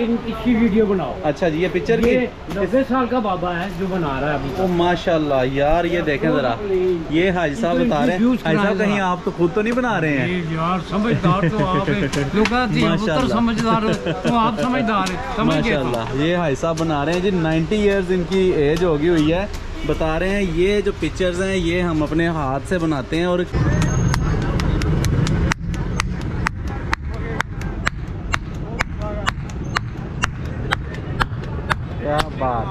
इसकी वीडियो बनाओ। अच्छा जी, ये पिक्चर ये की 90 साल का बाबा है जो बना रहा है अभी। ओ माशाल्लाह यार, ये देखें ज़रा, ये हाजी साहब बता रहे हैं। हाजी साहब कहीं आप तो खुद तो नहीं बना रहे हैं यार? समझदार तो आप हैं, समझदार हो तो आप समझदार हैं। माशाल्लाह, ये हाजी साहब बना रहे हैं जी। 90 ईयर्स इनकी एज होगी हुई है। बता रहे हैं ये जो पिक्चर्स हैं ये हम अपने हाथ से बनाते हैं। और क्या बात,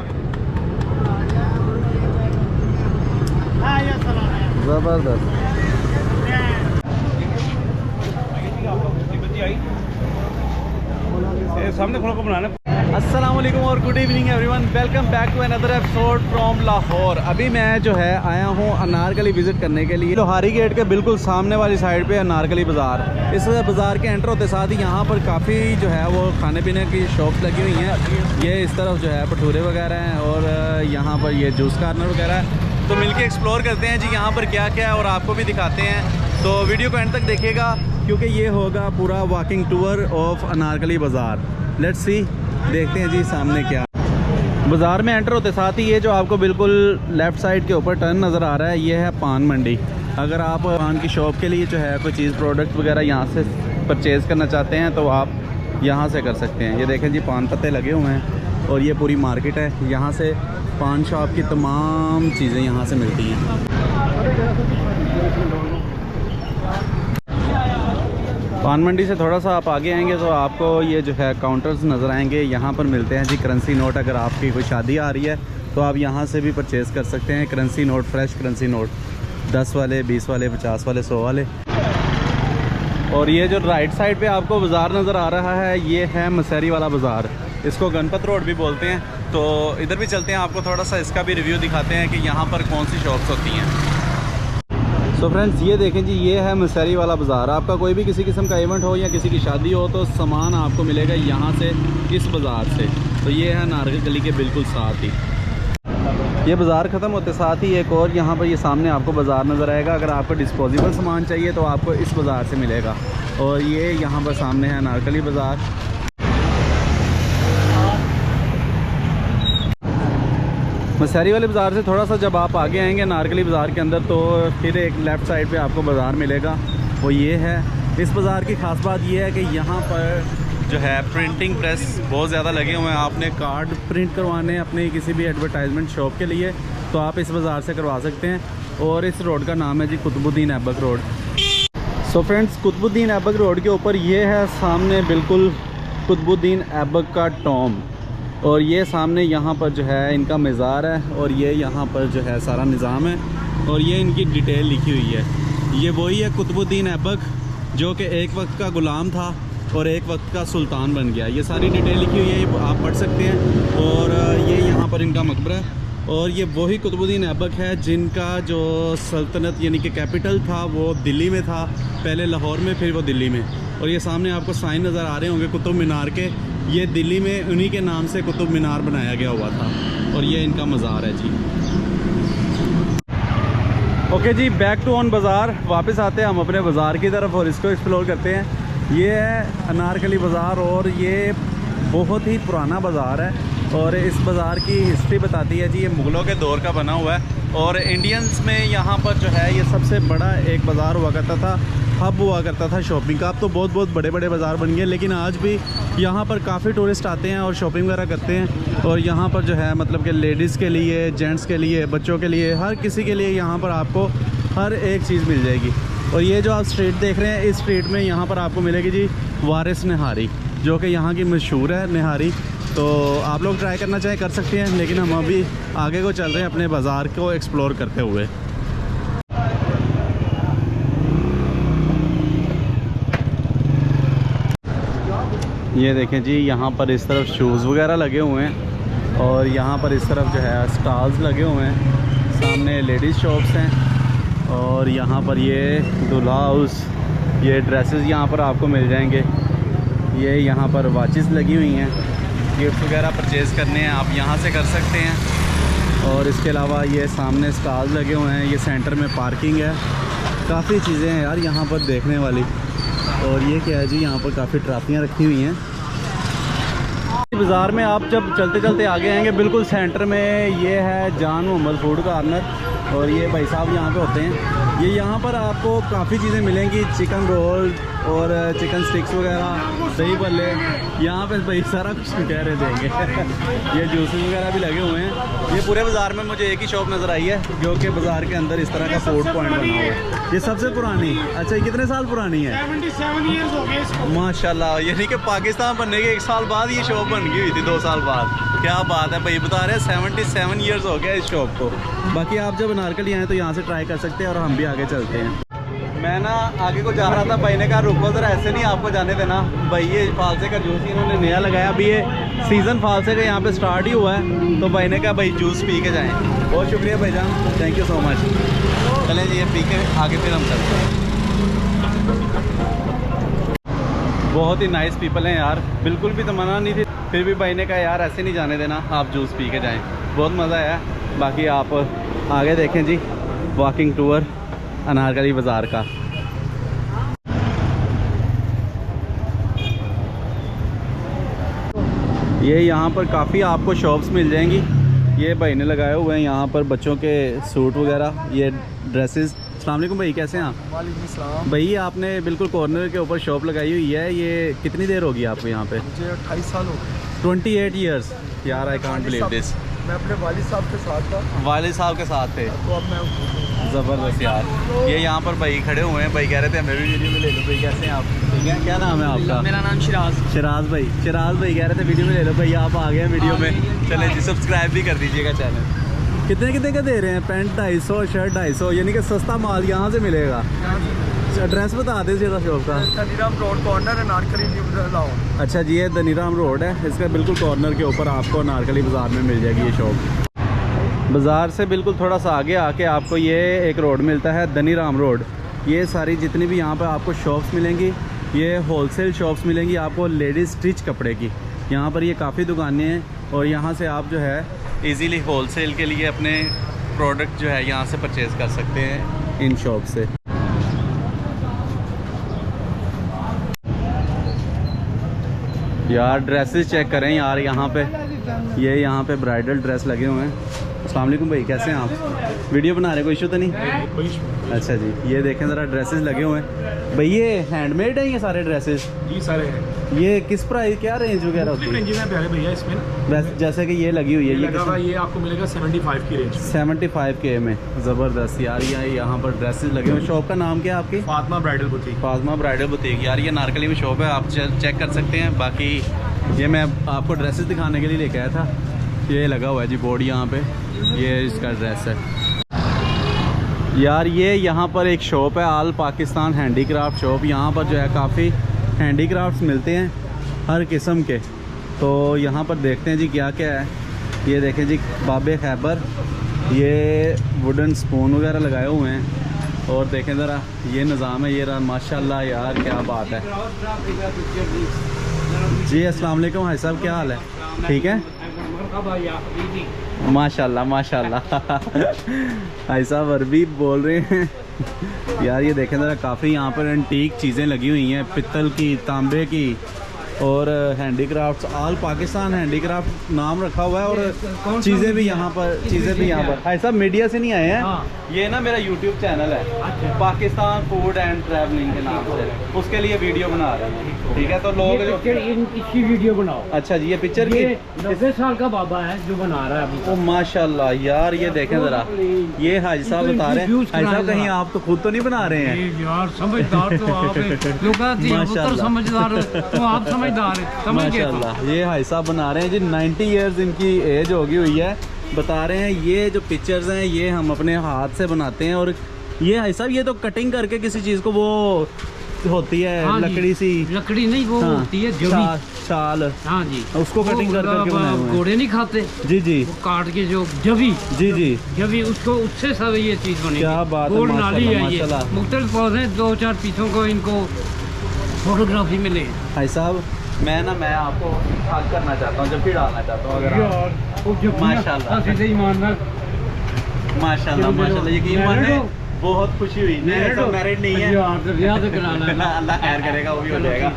जबरदस्त। सामने खड़ा को बनाना। अस्सलाम वालेकुम और good evening everyone, welcome back to another episode from Lahore. अभी मैं जो है आया हूँ अनारकली विज़िट करने के लिए। लोहारी गेट के बिल्कुल सामने वाली साइड पे अनारकली बाज़ार। इस बाज़ार के एंटर होते साथ ही यहाँ पर काफ़ी जो है वो खाने पीने की शॉप्स लगी हुई हैं। ये इस तरफ जो है भटूरे वगैरह हैं और यहाँ पर ये जूस कार्नर वगैरह है। तो मिलके एक्सप्लोर करते हैं जी यहाँ पर क्या क्या है और आपको भी दिखाते हैं। तो वीडियो को एंड तक देखिएगा क्योंकि ये होगा पूरा वॉकिंग टूर ऑफ अनारकली बाज़ार। लेट्स सी, देखते हैं जी सामने क्या। बाज़ार में एंटर होते साथ ही ये जो आपको बिल्कुल लेफ़्ट साइड के ऊपर टर्न नज़र आ रहा है, ये है पान मंडी। अगर आप पान की शॉप के लिए जो है कोई चीज़ प्रोडक्ट वगैरह यहाँ से परचेज़ करना चाहते हैं तो आप यहाँ से कर सकते हैं। ये देखें जी, पान पत्ते लगे हुए हैं और ये पूरी मार्केट है। यहाँ से पान शॉप की तमाम चीज़ें यहाँ से मिलती हैं। पान मंडी से थोड़ा सा आप आगे आएंगे तो आपको ये जो है काउंटर्स नज़र आएंगे। यहाँ पर मिलते हैं जी करेंसी नोट। अगर आपकी कोई शादी आ रही है तो आप यहाँ से भी परचेज़ कर सकते हैं currency note, fresh currency note, 10 वाले, 20 वाले, 50 वाले, 100 वाले। और ये जो राइट साइड पे आपको बाज़ार नज़र आ रहा है ये है मसहरी वाला बाज़ार। इसको गणपत रोड भी बोलते हैं। तो इधर भी चलते हैं, आपको थोड़ा सा इसका भी रिव्यू दिखाते हैं कि यहाँ पर कौन सी शॉप्स होती हैं। सो फ्रेंड्स, ये देखें जी, ये है मसहरी वाला बाज़ार। आपका कोई भी किसी किस्म का इवेंट हो या किसी की शादी हो तो सामान आपको मिलेगा यहाँ से, इस बाज़ार से। तो ये है नारगल गली के बिल्कुल साथ ही। ये बाज़ार ख़त्म होते साथ ही एक और यहाँ पर ये सामने आपको बाज़ार नज़र आएगा। अगर आपको डिस्पोजेबल सामान चाहिए तो आपको इस बाज़ार से मिलेगा। और ये यहाँ पर सामने है अनारकली बाज़ार। मसहरी वाले बाज़ार से थोड़ा सा जब आप आगे आएंगे नारकली बाज़ार के अंदर तो फिर एक लेफ़्ट साइड पे आपको बाज़ार मिलेगा, वो ये है। इस बाज़ार की ख़ास बात ये है कि यहाँ पर जो है प्रिंटिंग प्रेस बहुत ज़्यादा लगे हुए हैं। आपने कार्ड प्रिंट करवाने अपने किसी भी एडवर्टाइजमेंट शॉप के लिए तो आप इस बाज़ार से करवा सकते हैं। और इस रोड का नाम है जी Qutubuddin Aibak road. So friends, Qutubuddin Aibak road के ऊपर ये है सामने बिल्कुल कुतुबुद्दीन ऐबक का टॉम। और ये सामने यहाँ पर जो है इनका मज़ार है और ये यहाँ पर जो है सारा निज़ाम है और ये इनकी डिटेल लिखी हुई है। ये वही है कुतुबुद्दीन ऐबक जो कि एक वक्त का ग़ुलाम था और एक वक्त का सुल्तान बन गया। ये सारी डिटेल लिखी हुई है, ये आप पढ़ सकते हैं। और ये यहाँ पर इनका मकबरा है। और ये वही कुतुबुद्दीन ऐबक है जिनका जो सल्तनत यानी कि कैपिटल था वो दिल्ली में था, पहले लाहौर में, फिर वो दिल्ली में। और ये सामने आपको साइन नज़र आ रहे होंगे कुतुब मीनार के, ये दिल्ली में उन्हीं के नाम से कुतुब मीनार बनाया गया हुआ था। और ये इनका मज़ार है जी। ओके जी, बैक टू ऑन बाज़ार। वापस आते हैं हम अपने बाज़ार की तरफ और इसको एक्सप्लोर करते हैं। ये है अनारकली बाज़ार और ये बहुत ही पुराना बाज़ार है। और इस बाज़ार की हिस्ट्री बताती है जी, ये मुग़लों के दौर का बना हुआ है। और इंडियंस में यहाँ पर जो है ये सबसे बड़ा एक बाज़ार हुआ करता था, हब हुआ करता था शॉपिंग का। अब तो बहुत बहुत बड़े बड़े बाज़ार बन गए, लेकिन आज भी यहाँ पर काफ़ी टूरिस्ट आते हैं और शॉपिंग वगैरह करते हैं। और यहाँ पर जो है मतलब कि लेडीज़ के लिए, जेंट्स के लिए, बच्चों के लिए, हर किसी के लिए यहाँ पर आपको हर एक चीज़ मिल जाएगी। और ये जो आप स्ट्रीट देख रहे हैं, इस स्ट्रीट में यहाँ पर आपको मिलेगी जी वारिस निहारी, जो कि यहाँ की मशहूर है निहारी। तो आप लोग ट्राई करना चाहें कर सकते हैं, लेकिन हम अभी आगे को चल रहे हैं अपने बाज़ार को एक्सप्लोर करते हुए। ये देखें जी, यहाँ पर इस तरफ शूज़ वगैरह लगे हुए हैं और यहाँ पर इस तरफ जो है स्टॉल्स लगे हुए हैं। सामने लेडीज़ शॉप्स हैं और यहाँ पर ये दूल्हा हाउस, ये ड्रेसेस यहाँ पर आपको मिल जाएंगे। ये यहाँ पर वॉचेस लगी हुई हैं, गिफ्ट वगैरह परचेज़ करने हैं आप यहाँ से कर सकते हैं। और इसके अलावा ये सामने स्टॉल्स लगे हुए हैं। ये सेंटर में पार्किंग है, काफ़ी चीज़ें हैं यार यहाँ पर देखने वाली। और ये क्या है जी, यहाँ पर काफ़ी ट्रॉफियाँ रखी हुई हैं। बाज़ार में आप जब चलते चलते आगे आएंगे बिल्कुल सेंटर में ये है जान मोहम्मद फूड कॉर्नर और ये भाई साहब यहाँ पे होते हैं। ये यहाँ पर आपको काफ़ी चीज़ें मिलेंगी, चिकन रोल और चिकन स्टिक्स वगैरह, दही भल्ले, यहाँ पे भाई सारा कुछ कह रहे देंगे। ये जूसेस वगैरह भी लगे हुए हैं। ये पूरे बाज़ार में मुझे एक ही शॉप नज़र आई है जो कि बाज़ार के अंदर इस तरह का फूड पॉइंट बना हुआ है। ये सबसे पुरानी, अच्छा ये कितने साल पुरानी है? 77 ईयर्स हो गए इसको। माशाल्लाह, यानी कि पाकिस्तान बनने के 1 साल बाद ये शॉप बन गई हुई थी, 2 साल बाद। क्या बात है भाई, बता रहे हैं 77 ईयर्स हो गया इस शॉप को। बाकी आप जब अनारकली आएँ तो यहाँ से ट्राई कर सकते हैं और हम भी आगे चलते हैं। मैं ना आगे को जा रहा था, भाई ने कहा रुको ज़रा, ऐसे नहीं आपको जाने देना। भाई ये फालसे का जूस इन्होंने नया लगाया, अभी ये सीज़न फालसे का यहाँ पे स्टार्ट ही हुआ है, तो भाई ने कहा भाई जूस पी के जाएँ। बहुत शुक्रिया भाईजान, थैंक यू सो मच। चलें जी, ये पी के आगे फिर हम चलते हैं। बहुत ही नाइस पीपल हैं यार, बिल्कुल भी तमन्ना नहीं थी, फिर भी भाई ने कहा यार ऐसे नहीं जाने देना, आप जूस पी के जाएँ। बहुत मज़ा आया। बाकी आप आगे देखें जी, वॉकिंग टूर अनारकली बाज़ार का। ये यहाँ पर काफ़ी आपको शॉप्स मिल जाएंगी। ये भाई ने लगाए हुए हैं यहाँ पर बच्चों के सूट वगैरह, ये ड्रेसेस। अस्सलाम वालेकुम भाई, कैसे हैं आप? वालेकुम सलाम। भाई आपने बिल्कुल कॉर्नर के ऊपर शॉप लगाई हुई है, ये कितनी देर होगी आपको यहाँ पे? मुझे 28 साल हो गए। 28 ईयर्स यार, आई कांट बिलीव दिस। मैं अपने वालिद साहब के साथ था। वालिद साहब के साथ थे, तो अब मैं ज़बरदस्त यार। ये यहाँ पर भाई खड़े हुए हैं, भाई कह रहे थे हमें भी वीडियो में ले लो। भाई कैसे हैं आप? ठीक है, क्या नाम है आपका? मेरा नाम शिराज। शिराज भाई कह रहे थे वीडियो में ले लो। भाई आप आ गए हैं वीडियो में, चले जी सब्सक्राइब भी कर दीजिएगा चैनल। कितने कितने का दे रहे हैं? पैंट 250, शर्ट 250, यानी कि सस्ता माल यहाँ से मिलेगा। एड्रेस बता दीजिएगा शॉप का। Dhaniram road corner Anarkali new town. अच्छा जी, ये धनीराम रोड है, इसका बिल्कुल कॉर्नर के ऊपर आपको अनारकली बाज़ार में मिल जाएगी ये शॉप। बाज़ार से बिल्कुल थोड़ा सा आगे आके आपको ये एक रोड मिलता है, धनीराम रोड। ये सारी जितनी भी यहाँ पर आपको शॉप्स मिलेंगी, ये होलसेल शॉप्स मिलेंगी आपको लेडीज़ स्टिच कपड़े की। यहाँ पर ये काफ़ी दुकानें हैं और यहाँ से आप जो है इजीली होलसेल के लिए अपने प्रोडक्ट जो है यहाँ से परचेज़ कर सकते हैं इन शॉप से। यार ड्रेसेस चेक करें यार, यहाँ पे ये यहाँ पे ब्राइडल ड्रेस लगे हुए हैं। अस्सलाम वालेकुम भाई, कैसे हैं आप? वीडियो बना रहे, कोई इशू तो नहीं? अच्छा जी, ये देखें ज़रा ड्रेसेस लगे हुए हैं। भाई ये हैंडमेड है ये सारे ड्रेसेस? जी सारे हैं। ये किस प्राइस, क्या रेंज वगैरह होती है? प्यारे भैया इसमें जैसे कि ये लगी हुई है, ये आपको मिलेगा 75 की रेंज। 75K में। ज़बरदस्त यार। यहाँ पर ड्रेसेस लगे हुए हैं। शॉप का नाम क्या है आपकी? Fatima bridal boutique. Fatima bridal boutique यार, ये नारकली में शॉप है, आप चेक कर सकते हैं। बाकी ये मैं आपको ड्रेसेस दिखाने के लिए लेके आया था। ये लगा हुआ है जी बोर्ड यहाँ पे, ये इसका ड्रेस है यार। ये यहाँ पर एक शॉप है, आल पाकिस्तान हैंडीक्राफ्ट शॉप। यहाँ पर जो है काफ़ी हैंडीक्राफ्ट्स मिलते हैं हर किस्म के। तो यहाँ पर देखते हैं जी क्या क्या है। ये देखें जी, बाबे खैबर, ये वुडन स्पून वगैरह लगाए हुए हैं। और देखें ज़रा ये निज़ाम है, ये रहा माशाल्लाह यार, क्या बात है जी। अस्सलाम वालेकुम भाई साहब, क्या हाल है? ठीक है माशाल्लाह माशाल्लाह। भाई साहब अरबी बोल रहे हैं यार। ये देखें ज़रा, काफ़ी यहाँ पर एंटीक चीज़ें लगी हुई हैं, पित्तल की, तांबे की और हैंडीक्राफ्ट्स। आल पाकिस्तान हैंडीक्राफ्ट नाम रखा हुआ है और चीज़ें भी यहाँ पर। भाई साहब मीडिया से नहीं आए हैं। हाँ। ये ना मेरा यूट्यूब चैनल है, अच्छा। पाकिस्तान फूड एंड ट्रैवलिंग के नाम से, उसके लिए वीडियो बना रहे हैं। ठीक है, तो लोग इसकी वीडियो बनाओ। अच्छा जी, ये पिक्चर की 90 साल का बाबा है जो बना रहा है अभी। ओ माशाल्लाह यार, ये देखें ज़रा, ये हाजी साहब बता रहे हैं। हाजी साहब कहीं आप तो खुद तो नहीं बना रहे हैं यार? समझदार तो आप हैं, समझदार हो तो आप समझदार हैं। माशाल्लाह। ये हाजी साहब बना रहे हैं जी, 90 ईयर्स इनकी एज होगी हुई है। बता रहे हैं ये जो पिक्चर्स हैं ये हम अपने हाथ से बनाते हैं। और ये हाजी साहब ये तो कटिंग करके किसी चीज़ को, वो होती है हाँ लकड़ी सी, लकड़ी नहीं वो हाँ, होती है छाल। हाँ जी, उसको कटिंग कर करके बनाए हुए हैं। घोड़े नहीं खाते जी जी, वो काट के जो जबी जी उसको, उससे सब ये चीज़ बनी। क्या बात है, गोल नाली है ये। माशाल्लाह। मुख्तलिफ पौधे 2-4 पीसों को इनको फोटोग्राफी में ले। भाई साहब मैं आपको हक करना चाहता हूँ, जब भी डालना चाहता हूँ अगर आप। माशाल्लाह माशाल्लाह, यकीन माने बहुत खुशी हुई। मैरिड नहीं है, तो कराना अल्लाह खैर करेगा, वो भी हो जाएगा।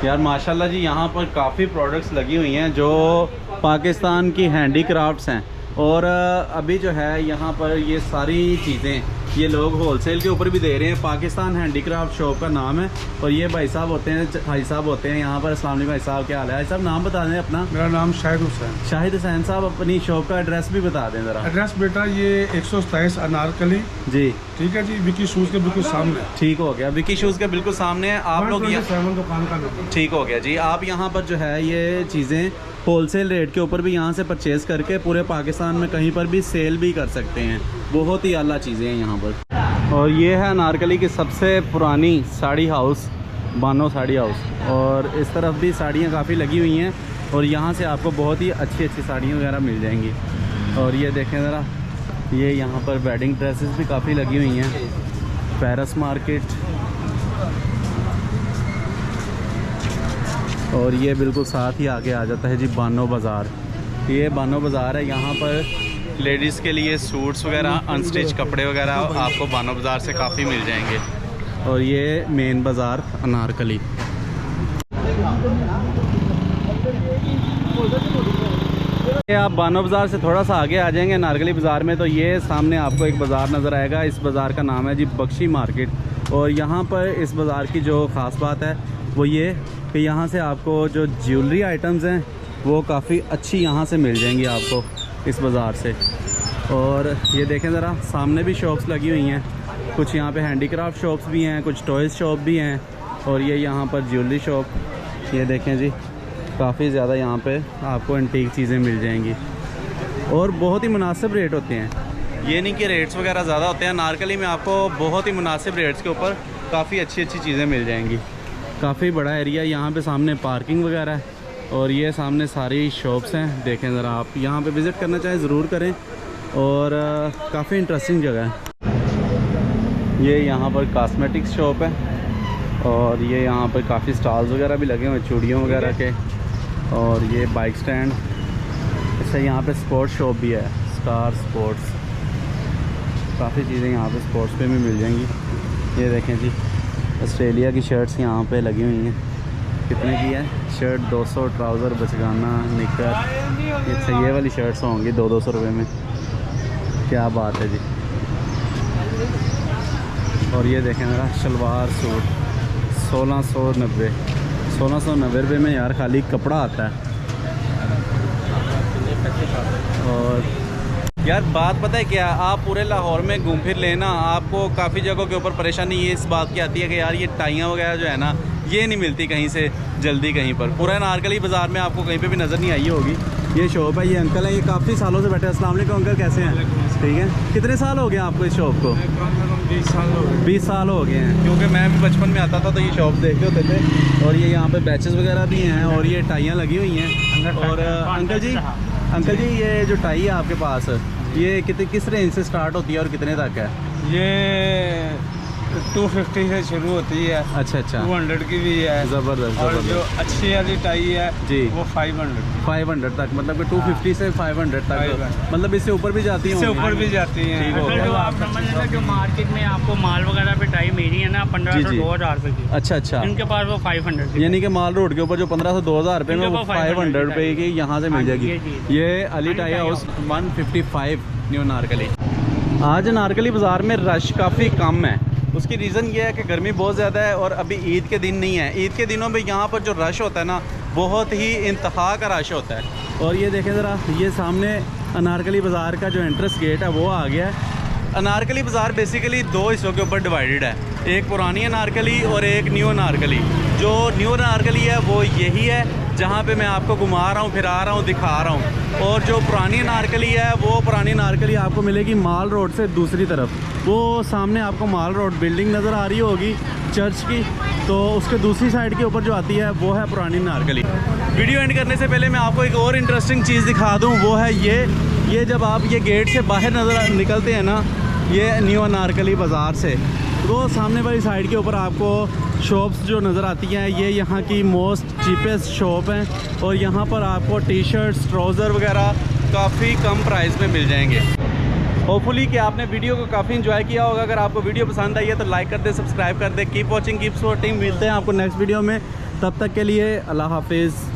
यार माशाल्लाह जी, यहाँ पर काफ़ी प्रोडक्ट्स लगी हुई हैं जो पाकिस्तान की हैंडीक्राफ्ट्स हैं। और अभी जो है यहाँ पर ये सारी चीज़ें ये लोग होलसेल के ऊपर भी दे रहे हैं। पाकिस्तान हैंडीक्राफ्ट शॉप का नाम है। और ये भाई साहब होते हैं, भाई साहब होते हैं यहाँ पर। अस्सलाम वालेकुम भाई साहब, क्या हाल है? भाई साहब नाम बता दें अपना। मेरा नाम शाहिद हुसैन। शाहिद हुसैन साहब, अपनी शॉप का एड्रेस भी बता दें ज़रा। एड्रेस बेटा ये 127 अनारकली, जी ठीक है जी, विकी शूज़ के बिल्कुल सामने। ठीक हो गया, विकी शूज़ के बिल्कुल सामने है। आप लोग 127 दुकान का नाम। ठीक हो गया जी। आप यहाँ पर जो है ये चीज़ें होलसेल रेट के ऊपर भी यहाँ से परचेज़ करके पूरे पाकिस्तान में कहीं पर भी सेल भी कर सकते हैं। बहुत ही आला चीज़ें हैं यहाँ पर। और ये है अनारकली की सबसे पुरानी साड़ी हाउस, बानो साड़ी हाउस। और इस तरफ भी साड़ियाँ काफ़ी लगी हुई हैं और यहाँ से आपको बहुत ही अच्छी अच्छी साड़ियाँ वगैरह मिल जाएंगी। और ये देखें ज़रा, ये यहाँ पर वेडिंग ड्रेसेस भी काफ़ी लगी हुई हैं। पेरिस मार्केट, और ये बिल्कुल साथ ही आगे आ जाता है जी बानो बाज़ार। ये बानो बाज़ार है। यहाँ पर लेडीज़ के लिए सूट्स वगैरह, अनस्टिच कपड़े वगैरह आपको बानो बाज़ार से काफ़ी मिल जाएंगे। और ये मेन बाज़ार अनारकली। ये आप बानो बाज़ार से थोड़ा सा आगे आ जाएंगे अनारकली बाज़ार में, तो ये सामने आपको एक बाज़ार नज़र आएगा। इस बाज़ार का नाम है जी बख्शी मार्केट। और यहाँ पर इस बाज़ार की जो ख़ास बात है वो ये कि यहाँ से आपको जो ज्वेलरी आइटम्स हैं वो काफ़ी अच्छी यहाँ से मिल जाएंगी आपको इस बाज़ार से। और ये देखें ज़रा, सामने भी शॉप्स लगी हुई हैं। कुछ यहाँ पे हैंडीक्राफ्ट शॉप्स भी हैं, कुछ टॉयज़ शॉप भी हैं। और ये यहाँ पर ज्वेलरी शॉप, ये देखें जी, काफ़ी ज़्यादा यहाँ पे आपको एंटीक चीज़ें मिल जाएंगी और बहुत ही मुनासिब रेट होते हैं। ये नहीं कि रेट्स वगैरह ज़्यादा होते हैं। अनारकली में आपको बहुत ही मुनासिब रेट्स के ऊपर काफ़ी अच्छी अच्छी चीज़ें मिल जाएंगी। काफ़ी बड़ा एरिया, यहाँ पे सामने पार्किंग वगैरह है और ये सामने सारी शॉप्स हैं। देखें ज़रा, आप यहाँ पे विज़िट करना चाहें ज़रूर करें। और काफ़ी इंटरेस्टिंग जगह है। ये यहाँ पर कॉस्मेटिक्स शॉप है और ये यहाँ पर काफ़ी स्टॉल्स वगैरह भी लगे हुए हैं चूड़ियों वगैरह के। और ये बाइक स्टैंड। अच्छा, यहाँ पे स्पोर्ट्स शॉप भी है, स्टार स्पोर्ट्स। काफ़ी चीज़ें यहाँ पे स्पोर्ट्स पे भी मिल जाएंगी। ये देखें जी, ऑस्ट्रेलिया की शर्ट्स यहाँ पे लगी हुई हैं। कितने की है शर्ट? 200। ट्राउज़र, बचगाना, निकर। अच्छा, ये वाली शर्ट्स होंगी 200-200 रुपये में। क्या बात है जी। और ये देखें ज़रा, शलवार सूट 1690 रुपये में यार खाली कपड़ा आता है। और यार बात पता है क्या, आप पूरे लाहौर में घूम फिर लेना, आपको काफ़ी जगहों के ऊपर परेशानी ये इस बात की आती है कि यार ये टाइयाँ वगैरह जो है ना, ये नहीं मिलती कहीं से जल्दी कहीं पर। पूरा अनारकली बाज़ार में आपको कहीं पे भी नज़र नहीं आई होगी। ये शॉप है, ये अंकल है, ये काफ़ी सालों से बैठे हैं। अस्सलाम वालेकुम अंकल, कैसे हैं? ठीक है। कितने साल हो गए आपको इस शॉप को? 20 साल हो गए हैं। क्योंकि मैं भी बचपन में आता था तो ये शॉप देखते होते थे। और ये यहाँ पे बैचेस वगैरह भी हैं और ये टाइयाँ लगी हुई हैं। और अंकल जी ये जो टाई है आपके पास, ये किस रेंज से स्टार्ट होती है और कितने तक है? ये 250 से शुरू होती है। अच्छा, 200 की भी है। ज़बरदस्त। और जो अच्छी वाली टाई है जी, वो 500 तक, मतलब कि 250 से 500 तक, मतलब इससे ऊपर भी जाती हैं? इससे ऊपर भी जाती हैं। ठीक हो गया। जो आप समझ लेना, जो मार्केट में आपको माल वगैरह पे टाई मेरी है ना 1500-2000 रुपये की। अच्छा, इनके पास वो 500 यानी कि माल रोड के ऊपर जो 1500-2000 रुपये में, वो 500 रुपये की यहाँ से मिल जाएगी। ये Ali tie house 155 new Anarkali. आज अनारकली बाज़ार में रश काफ़ी कम है। उसकी रीज़न ये है कि गर्मी बहुत ज़्यादा है और अभी ईद के दिन नहीं है। ईद के दिनों में यहाँ पर जो रश होता है ना, बहुत ही इंतहा का रश होता है। और ये देखें ज़रा, ये सामने अनारकली बाज़ार का जो एंट्रेंस गेट है वो आ गया है। अनारकली बाज़ार बेसिकली 2 हिस्सों के ऊपर डिवाइडेड है, एक पुरानी अनारकली और एक न्यू अनारकली। जो न्यू अनारकली है वो यही है जहाँ पे मैं आपको घुमा रहा हूँ, फिरा रहा हूँ, दिखा रहा हूँ। और जो पुरानी अनारकली है वो पुरानी अनारकली आपको मिलेगी माल रोड से दूसरी तरफ। वो सामने आपको माल रोड बिल्डिंग नज़र आ रही होगी चर्च की, तो उसके दूसरी साइड के ऊपर जो आती है वो है पुरानी अनारकली। वीडियो एंड करने से पहले मैं आपको एक और इंटरेस्टिंग चीज़ दिखा दूँ, वो है ये जब आप ये गेट से बाहर निकलते हैं ना, ये न्यू अनारकली बाज़ार से, वो सामने वाली साइड के ऊपर आपको शॉप्स जो नज़र आती हैं, ये यहाँ की मोस्ट चीपेस्ट शॉप हैं। और यहाँ पर आपको टी शर्ट्स, ट्राउज़र वगैरह काफ़ी कम प्राइस में मिल जाएंगे। होपफुली कि आपने वीडियो को काफ़ी एंजॉय किया होगा। अगर आपको वीडियो पसंद आई है तो लाइक कर दे, सब्सक्राइब कर दे। Keep watching, keep supporting. मिलते हैं आपको नेक्स्ट वीडियो में। तब तक के लिए अल्लाह हाफिज़।